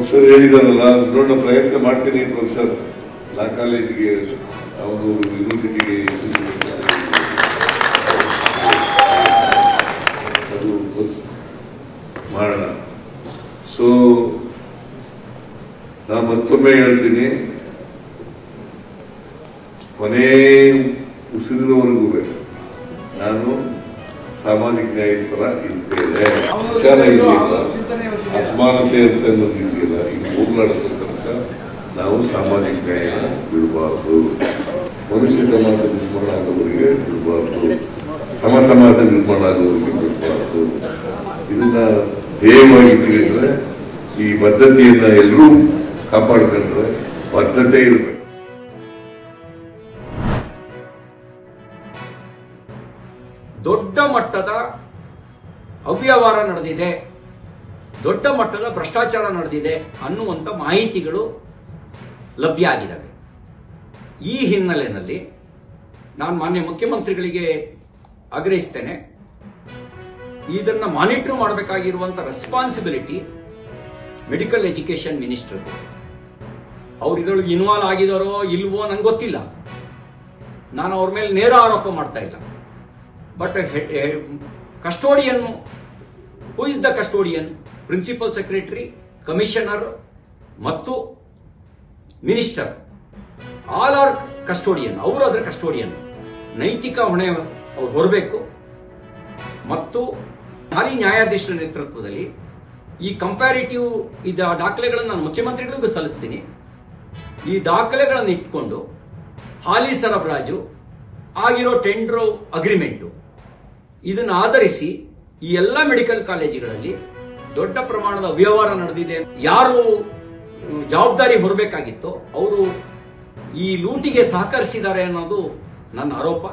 Sir ಹೇಳಿದಾರಲ್ಲ, ನೋಡೋಣ ಪ್ರಯತ್ನ ಮಾಡ್ತೀನಿ ಪ್ರೊಫೆಸರ್. ಲಾ ಕಾಲೇಜಿಗೆ ಅವರು ಯೂನಿವರ್ಸಿಟಿಗೆ ಅದು ಮಾಡೋಣ. ಸೊ ನಾನು ಮತ್ತೊಮ್ಮೆ ಹೇಳ್ತೀನಿ, ಕೊನೆ ಉಸಿರಿನವರೆಗೂ ನಾನು ಸಾಮಾಜಿಕ ನ್ಯಾಯದ ಪರ ಇರ್ತೇನೆ. ವಿಚಾರ ಇದೆಯಲ್ಲ, ಅಸಮಾನತೆ ಅಂತ ಅನ್ನೋದು ಇದೆಯಲ್ಲ, ಈಗ ಹೋಗ್ಲಾಡಿಸೋ ತನಕ ನಾವು ಸಾಮಾಜಿಕ ನ್ಯಾಯ ಬಿಡಬಾರ್ದು. ಮನುಷ್ಯ ಸಮಾಜ ನಿರ್ಮಾಣ ಆಗೋವರಿಗೆ ಬಿಡಬಾರ್ದು, ಸಮಾಜ ನಿರ್ಮಾಣ ಆಗೋವರಿಗೆ ಬಿಡಬಾರ್ದು. ಇದನ್ನ ಧ್ಯೇಯವಾಗಿ ತಿಳಿದ್ರೆ, ಈ ಬದ್ಧತೆಯನ್ನ ಎಲ್ಲರೂ ಕಾಪಾಡ್ಕೊಂಡ್ರೆ ಬದ್ಧತೆ ಇರಬೇಕು. ದೊಡ್ಡ ಮಟ್ಟದ ಅವ್ಯವಹಾರ ನಡೆದಿದೆ, ದೊಡ್ಡ ಮಟ್ಟದ ಭ್ರಷ್ಟಾಚಾರ ನಡೆದಿದೆ ಅನ್ನುವಂಥ ಮಾಹಿತಿಗಳು ಲಭ್ಯ ಆಗಿದ್ದಾವೆ. ಈ ಹಿನ್ನೆಲೆಯಲ್ಲಿ ನಾನು ಮಾನ್ಯ ಮುಖ್ಯಮಂತ್ರಿಗಳಿಗೆ ಆಗ್ರಹಿಸ್ತೇನೆ, ಇದನ್ನು ಮಾನಿಟರ್ ಮಾಡಬೇಕಾಗಿರುವಂಥ ರೆಸ್ಪಾನ್ಸಿಬಿಲಿಟಿ ಮೆಡಿಕಲ್ ಎಜುಕೇಶನ್ ಮಿನಿಸ್ಟರ್. ಅವ್ರು ಇದರೊಳಗೆ ಇನ್ವಾಲ್ವ್ ಆಗಿದಾರೋ ಇಲ್ವೋ ನಂಗೆ ಗೊತ್ತಿಲ್ಲ, ನಾನು ಅವ್ರ ಮೇಲೆ ನೇರ ಆರೋಪ ಮಾಡ್ತಾ ಇಲ್ಲ. But custodian, who is the custodian? Principal secretary, commissioner ಮತ್ತು ಮಿನಿಸ್ಟರ್, ಆಲ್ ಆರ್ ಕಸ್ಟೋಡಿಯನ್. ಅವರು ಅದರ ಕಸ್ಟೋಡಿಯನ್. ನೈತಿಕ ಹೊಣೆ ಅವ್ರು ಹೊರಬೇಕು. ಮತ್ತು ಹಾಲಿ ನ್ಯಾಯಾಧೀಶರ ನೇತೃತ್ವದಲ್ಲಿ ಈ ಕಂಪ್ಯಾರಿಟಿವ್ ದಾಖಲೆಗಳನ್ನು ನಾನು ಮುಖ್ಯಮಂತ್ರಿಗಳಿಗೂ ಸಲ್ಲಿಸ್ತೀನಿ. ಈ ದಾಖಲೆಗಳನ್ನು ಇಟ್ಕೊಂಡು ಹಾಲಿ ಸರಬರಾಜು ಆಗಿರೋ ಟೆಂಡರ್ ಅಗ್ರಿಮೆಂಟು ಇದನ್ನು ಆಧರಿಸಿ ಈ ಎಲ್ಲ ಮೆಡಿಕಲ್ ಕಾಲೇಜುಗಳಲ್ಲಿ ದೊಡ್ಡ ಪ್ರಮಾಣದ ಅವ್ಯವಹಾರ ನಡೆದಿದೆ. ಯಾರು ಜವಾಬ್ದಾರಿ ಹೊರಬೇಕಾಗಿತ್ತೋ ಅವರು ಈ ಲೂಟಿಗೆ ಸಹಕರಿಸಿದ್ದಾರೆ ಅನ್ನೋದು ನನ್ನ ಆರೋಪ.